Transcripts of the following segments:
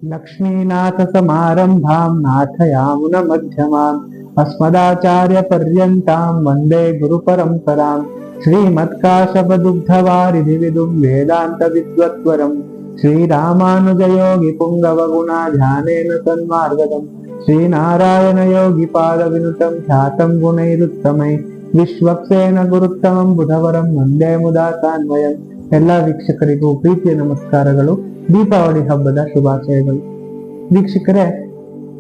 लक्ष्मीनाथसमारम्भां नाथयामुनमध्यमाम् अस्मदाचार्यपर्यन्तां वन्दे गुरुपरम्परां श्रीमत्काशपदुग्धवारिधिविदुं वेदान्तविद्वत्वरं श्रीरामानुजयोगिपुङ्गवगुणाध्यानेन सन्मार्गदं श्रीनारायणयोगिपादविनुतं ख्यातं गुणैरुत्तमै ವಿಶ್ವಕ್ಸೇನ ಗುರುತ್ತಮಂ ಬುಧವರಂ ವಂದೇ ಮುದಾತಾನ್ವಯಂ. ಎಲ್ಲ ವೀಕ್ಷಕರಿಗೂ ಪ್ರೀತಿಯ ನಮಸ್ಕಾರಗಳು, ದೀಪಾವಳಿ ಹಬ್ಬದ ಶುಭಾಶಯಗಳು. ವೀಕ್ಷಕರೇ,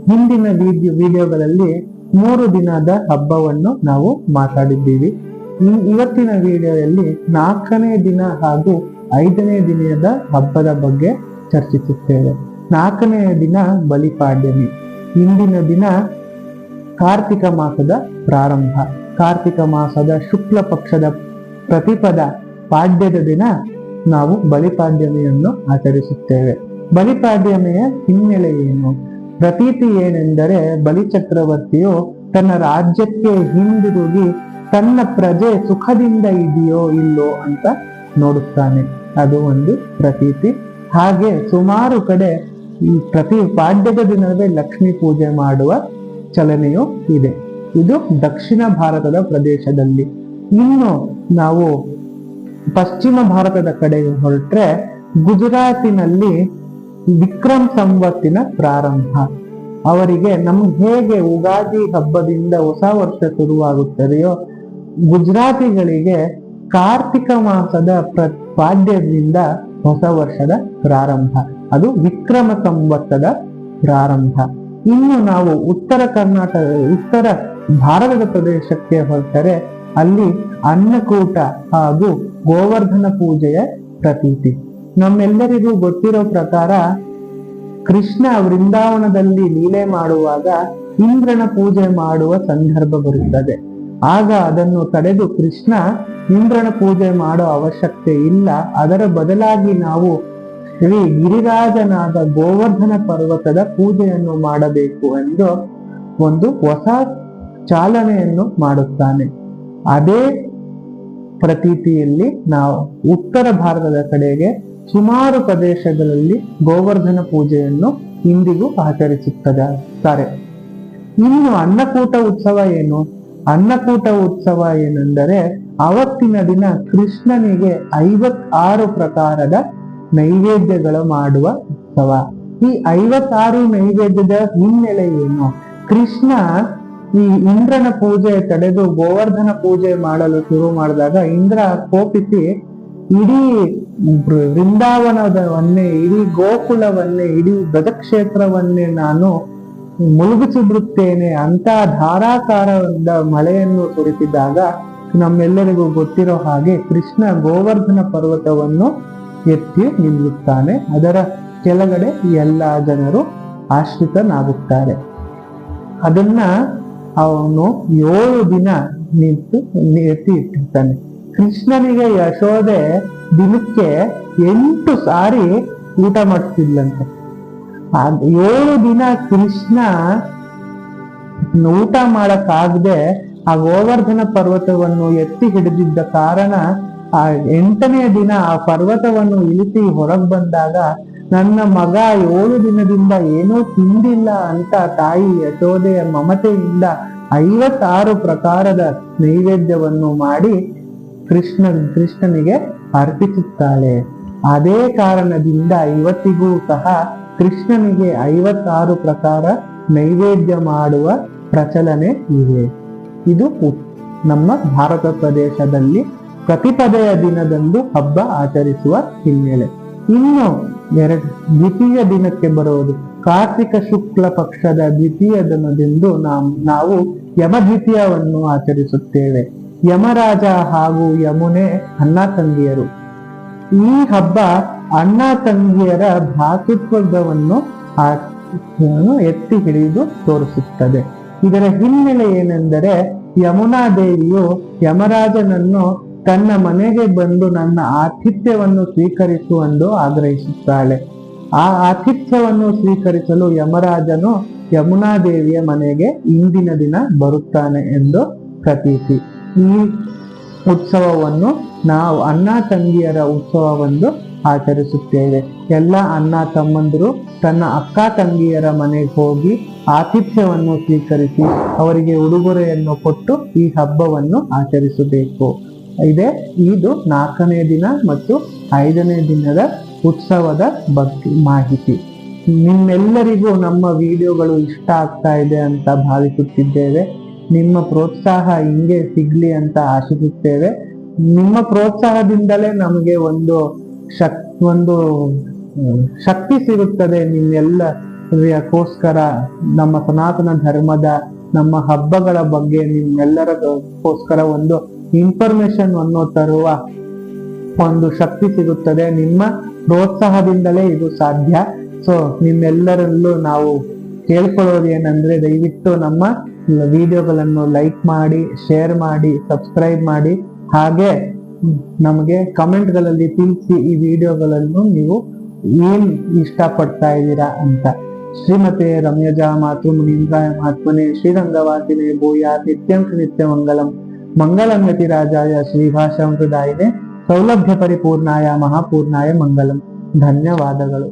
ಹಿಂದಿನ ವಿಡಿಯೋಗಳಲ್ಲಿ 3 ದಿನದ ಹಬ್ಬವನ್ನು ನಾವು ಮಾತಾಡಿದ್ದೀವಿ. ಇವತ್ತಿನ ವಿಡಿಯೋದಲ್ಲಿ 4ನೇ ದಿನ ಹಾಗೂ 5ನೇ ದಿನದ ಹಬ್ಬದ ಬಗ್ಗೆ ಚರ್ಚಿಸುತ್ತೇವೆ. 4ನೇ ದಿನ ಬಲಿಪಾಡ್ಯಮಿ. ಇಂದಿನ ದಿನ ಕಾರ್ತಿಕ ಮಾಸದ ಪ್ರಾರಂಭ. ಕಾರ್ತಿಕ ಮಾಸದ ಶುಕ್ಲ ಪಕ್ಷದ ಪ್ರತಿಪದ ಪಾಡ್ಯದ ದಿನ ನಾವು ಬಲಿಪಾಡ್ಯಮಿಯನ್ನು ಆಚರಿಸುತ್ತೇವೆ. ಬಲಿಪಾಡ್ಯಮಿಯ ಹಿನ್ನೆಲೆ ಏನು? ಪ್ರತೀತಿ ಏನೆಂದರೆ, ಬಲಿಚಕ್ರವರ್ತಿಯು ತನ್ನ ರಾಜ್ಯಕ್ಕೆ ಹಿಂದಿರುಗಿ ತನ್ನ ಪ್ರಜೆ ಸುಖದಿಂದ ಇದೆಯೋ ಇಲ್ಲೋ ಅಂತ ನೋಡುತ್ತಾನೆ. ಅದು ಒಂದು ಪ್ರತೀತಿ. ಹಾಗೆ ಸುಮಾರು ಕಡೆ ಈ ಪ್ರತಿ ಪಾಡ್ಯದ ದಿನವೇ ಲಕ್ಷ್ಮೀ ಪೂಜೆ ಮಾಡುವ ಚಲನೆಯೂ ಇದೆ. ಇದು ದಕ್ಷಿಣ ಭಾರತದ ಪ್ರದೇಶದಲ್ಲಿ. ಇನ್ನು ನಾವು ಪಶ್ಚಿಮ ಭಾರತದ ಕಡೆಗೆ ಹೊರಟ್ರೆ, ಗುಜರಾತಿನಲ್ಲಿ ವಿಕ್ರಮ್ ಸಂವತ್ತಿನ ಪ್ರಾರಂಭ. ಅವರಿಗೆ ನಮ್ಗೆ ಹೇಗೆ ಉಗಾದಿ ಹಬ್ಬದಿಂದ ಹೊಸ ವರ್ಷ ಶುರುವಾಗುತ್ತದೆಯೋ, ಗುಜರಾತಿಗಳಿಗೆ ಕಾರ್ತಿಕ ಮಾಸದ ಪಾಡ್ಯದಿಂದ ಹೊಸ ವರ್ಷದ ಪ್ರಾರಂಭ. ಅದು ವಿಕ್ರಮ ಸಂವತ್ತದ ಪ್ರಾರಂಭ. ಇನ್ನು ನಾವು ಉತ್ತರ ಭಾರತದ ಪ್ರದೇಶಕ್ಕೆ ಹೊರಟರೆ, ಅಲ್ಲಿ ಅನ್ನಕೂಟ ಹಾಗೂ ಗೋವರ್ಧನ ಪೂಜೆಯ ಪ್ರತೀತಿ. ನಮ್ಮೆಲ್ಲರಿಗೂ ಗೊತ್ತಿರೋ ಪ್ರಕಾರ, ಕೃಷ್ಣ ವೃಂದಾವನದಲ್ಲಿ ಲೀಲೆ ಮಾಡುವಾಗ ಇಂದ್ರನ ಪೂಜೆ ಮಾಡುವ ಸಂದರ್ಭ ಬರುತ್ತದೆ. ಆಗ ಅದನ್ನು ತಡೆದು ಕೃಷ್ಣ ಇಂದ್ರನ ಪೂಜೆ ಮಾಡೋ ಅವಶ್ಯಕತೆ ಇಲ್ಲ, ಅದರ ಬದಲಾಗಿ ನಾವು ಶ್ರೀ ಗಿರಿರಾಜನಾದ ಗೋವರ್ಧನ ಪರ್ವತದ ಪೂಜೆಯನ್ನು ಮಾಡಬೇಕು ಎಂದು ಒಂದು ಹೊಸ ಚಾಲನೆಯನ್ನು ಮಾಡುತ್ತಾನೆ. ಅದೇ ಪ್ರತೀತಿಯಲ್ಲಿ ನಾವು ಉತ್ತರ ಭಾರತದ ಕಡೆಗೆ ಸುಮಾರು ಪ್ರದೇಶಗಳಲ್ಲಿ ಗೋವರ್ಧನ ಪೂಜೆಯನ್ನು ಇಂದಿಗೂ ಆಚರಿಸುತ್ತಾರೆ. ಇನ್ನು ಅನ್ನಕೂಟ ಉತ್ಸವ ಏನು? ಅನ್ನಕೂಟ ಉತ್ಸವ ಏನೆಂದರೆ, ಅವತ್ತಿನ ದಿನ ಕೃಷ್ಣನಿಗೆ 56 ಪ್ರಕಾರದ ನೈವೇದ್ಯಗಳು ಮಾಡುವ ಉತ್ಸವ. ಈ 56 ನೈವೇದ್ಯದ ಹಿನ್ನೆಲೆ ಏನು? ಕೃಷ್ಣ ಈ ಇಂದ್ರನ ಪೂಜೆ ತಡೆದು ಗೋವರ್ಧನ ಪೂಜೆ ಮಾಡಲು ಶುರು ಮಾಡಿದಾಗ ಇಂದ್ರ ಕೋಪಿಸಿ ಇಡೀ ವೃಂದಾವನವನ್ನೇ, ಇಡೀ ಗೋಕುಲವನ್ನೇ, ಇಡೀ ಬ್ರಜಕ್ಷೇತ್ರವನ್ನೇ ನಾನು ಮುಳುಗಿಸಿಬಿಡುತ್ತೇನೆ ಅಂತ ಧಾರಾಕಾರದ ಮಳೆಯನ್ನು ಸುರಿಸಿದಾಗ, ನಮ್ಮೆಲ್ಲರಿಗೂ ಗೊತ್ತಿರೋ ಹಾಗೆ ಕೃಷ್ಣ ಗೋವರ್ಧನ ಪರ್ವತವನ್ನು ಎತ್ತಿ ನಿಲ್ಲುತ್ತಾನೆ. ಅದರ ಕೆಳಗಡೆ ಎಲ್ಲಾ ಜನರು ಆಶ್ರಿತನಾಗುತ್ತಾರೆ. ಅದನ್ನ ಅವನು 7 ದಿನ ಎತ್ತಿ ಇಟ್ಟಿರ್ತಾನೆ. ಕೃಷ್ಣನಿಗೆ ಯಶೋದೆ ದಿನಕ್ಕೆ 8 ಸಾರಿ ಊಟ ಮಾಡಿಸ್ತಿದ್ಲಂತೆ. 7 ದಿನ ಕೃಷ್ಣ ಊಟ ಮಾಡಕ್ಕಾಗದೆ ಆ ಗೋವರ್ಧನ ಪರ್ವತವನ್ನು ಎತ್ತಿ ಹಿಡಿದಿದ್ದ ಕಾರಣ, ಆ 8ನೇ ದಿನ ಆ ಪರ್ವತವನ್ನು ಇಳಿಸಿ ಹೊರಗೆ ಬಂದಾಗ, ನನ್ನ ಮಗ 7 ದಿನದಿಂದ ಏನೂ ತಿಂದಿಲ್ಲ ಅಂತ ತಾಯಿ ಯಶೋದೆಯ ಮಮತೆಯಿಂದ 56 ಪ್ರಕಾರದ ನೈವೇದ್ಯವನ್ನು ಮಾಡಿ ಕೃಷ್ಣನಿಗೆ ಅರ್ಪಿಸುತ್ತಾಳೆ. ಅದೇ ಕಾರಣದಿಂದ ಇವತ್ತಿಗೂ ಸಹ ಕೃಷ್ಣನಿಗೆ 56 ಪ್ರಕಾರ ನೈವೇದ್ಯ ಮಾಡುವ ಪ್ರಚಲನೆ ಇದೆ. ಇದು ನಮ್ಮ ಭಾರತ ಪ್ರದೇಶದಲ್ಲಿ ಪ್ರತಿಪದೆಯ ದಿನದಂದು ಹಬ್ಬ ಆಚರಿಸುವ ಹಿನ್ನೆಲೆ. ಇನ್ನು ದ್ವಿತೀಯ ದಿನಕ್ಕೆ ಬರುವುದು ಕಾರ್ತಿಕ ಶುಕ್ಲ ಪಕ್ಷದ ದ್ವಿತೀಯ ದಿನದಂದು ನಾವು ಯಮದ್ವಿತೀಯವನ್ನು ಆಚರಿಸುತ್ತೇವೆ. ಯಮರಾಜ ಹಾಗೂ ಯಮುನೆ ಅಣ್ಣ ತಂಗಿಯರು. ಈ ಹಬ್ಬ ಅಣ್ಣ ತಂಗಿಯರ ಭ್ರಾತೃತ್ವವನ್ನು ಎತ್ತಿ ಹಿಡಿದು ತೋರಿಸುತ್ತದೆ. ಇದರ ಹಿನ್ನೆಲೆ ಏನೆಂದರೆ, ಯಮುನಾ ದೇವಿಯು ಯಮರಾಜನನ್ನು ತನ್ನ ಮನೆಗೆ ಬಂದು ನನ್ನ ಆತಿಥ್ಯವನ್ನು ಸ್ವೀಕರಿಸುವಂದು ಆಗ್ರಹಿಸುತ್ತಾಳೆ. ಆ ಆತಿಥ್ಯವನ್ನು ಸ್ವೀಕರಿಸಲು ಯಮರಾಜನು ಯಮುನಾ ದೇವಿಯ ಮನೆಗೆ ಇಂದಿನ ದಿನ ಬರುತ್ತಾನೆ ಎಂದು ಪ್ರತೀತಿ. ಈ ಉತ್ಸವವನ್ನು ನಾವು ಅಣ್ಣ ತಂಗಿಯರ ಉತ್ಸವವೆಂದು ಆಚರಿಸುತ್ತೇವೆ. ಎಲ್ಲ ಅಣ್ಣ ತಮ್ಮಂದಿರು ತನ್ನ ಅಕ್ಕ ತಂಗಿಯರ ಮನೆಗೆ ಹೋಗಿ ಆತಿಥ್ಯವನ್ನು ಸ್ವೀಕರಿಸಿ ಅವರಿಗೆ ಉಡುಗೊರೆಯನ್ನು ಕೊಟ್ಟು ಈ ಹಬ್ಬವನ್ನು ಆಚರಿಸಬೇಕು. ಇದು 4ನೇ ದಿನ ಮತ್ತು 5ನೇ ದಿನದ ಉತ್ಸವದ ಬಗ್ಗೆ ಮಾಹಿತಿ. ನಿಮ್ಮೆಲ್ಲರಿಗೂ ನಮ್ಮ ವಿಡಿಯೋಗಳು ಇಷ್ಟ ಆಗ್ತಾ ಇದೆ ಅಂತ ಭಾವಿಸುತ್ತಿದ್ದೇವೆ. ನಿಮ್ಮ ಪ್ರೋತ್ಸಾಹ ಹಿಂಗೆ ಸಿಗ್ಲಿ ಅಂತ ಆಶಿಸುತ್ತೇವೆ. ನಿಮ್ಮ ಪ್ರೋತ್ಸಾಹದಿಂದಲೇ ನಮಗೆ ಒಂದು ಶಕ್ತಿ ಸಿಗುತ್ತದೆ. ನಿಮ್ಮೆಲ್ಲರಿಗೋಸ್ಕರ ನಮ್ಮ ಸನಾತನ ಧರ್ಮದ ನಮ್ಮ ಹಬ್ಬಗಳ ಬಗ್ಗೆ ನಿಮ್ಮೆಲ್ಲರಿಗೋಸ್ಕರ ಒಂದು ಇನ್ಫಾರ್ಮೇಶನ್ ಅನ್ನು ತರುವ ಒಂದು ಶಕ್ತಿ ಸಿಗುತ್ತದೆ. ನಿಮ್ಮ ಪ್ರೋತ್ಸಾಹದಿಂದಲೇ ಇದು ಸಾಧ್ಯ. ಸೊ ನಿಮ್ಮೆಲ್ಲರಲ್ಲೂ ನಾವು ಕೇಳ್ಕೊಳ್ಳೋದು ಏನಂದ್ರೆ, ದಯವಿಟ್ಟು ನಮ್ಮ ವಿಡಿಯೋಗಳನ್ನು ಲೈಕ್ ಮಾಡಿ, ಶೇರ್ ಮಾಡಿ, ಸಬ್ಸ್ಕ್ರೈಬ್ ಮಾಡಿ. ಹಾಗೆ ನಮಗೆ ಕಮೆಂಟ್ಗಳಲ್ಲಿ ತಿಳಿಸಿ ಈ ವಿಡಿಯೋಗಳನ್ನು ನೀವು ಏನ್ ಇಷ್ಟಪಡ್ತಾ ಇದ್ದೀರಾ ಅಂತ. ಶ್ರೀಮತೆ ರಮ್ಯಜಾ ಮಾತು ಮುನೀಂದ್ರಾಯ ಮಹಾತ್ಮನೆ ಶ್ರೀರಂಗವಾಸಿನೇ ಭೂಯಾತ್ ನಿತ್ಯಂ ನಿತ್ಯ ಮಂಗಲಂ ಮಂಗಲಂ ಯತಿರಾಜಾಯ ಶ್ರೀಭಾಷಾಮೃತಾಯಿನೇ ಸೌಲಭ್ಯ ಪರಿಪೂರ್ಣಾಯ ಮಹಾಪೂರ್ಣಾಯ ಮಂಗಲಂ. ಧನ್ಯವಾದಗಳು.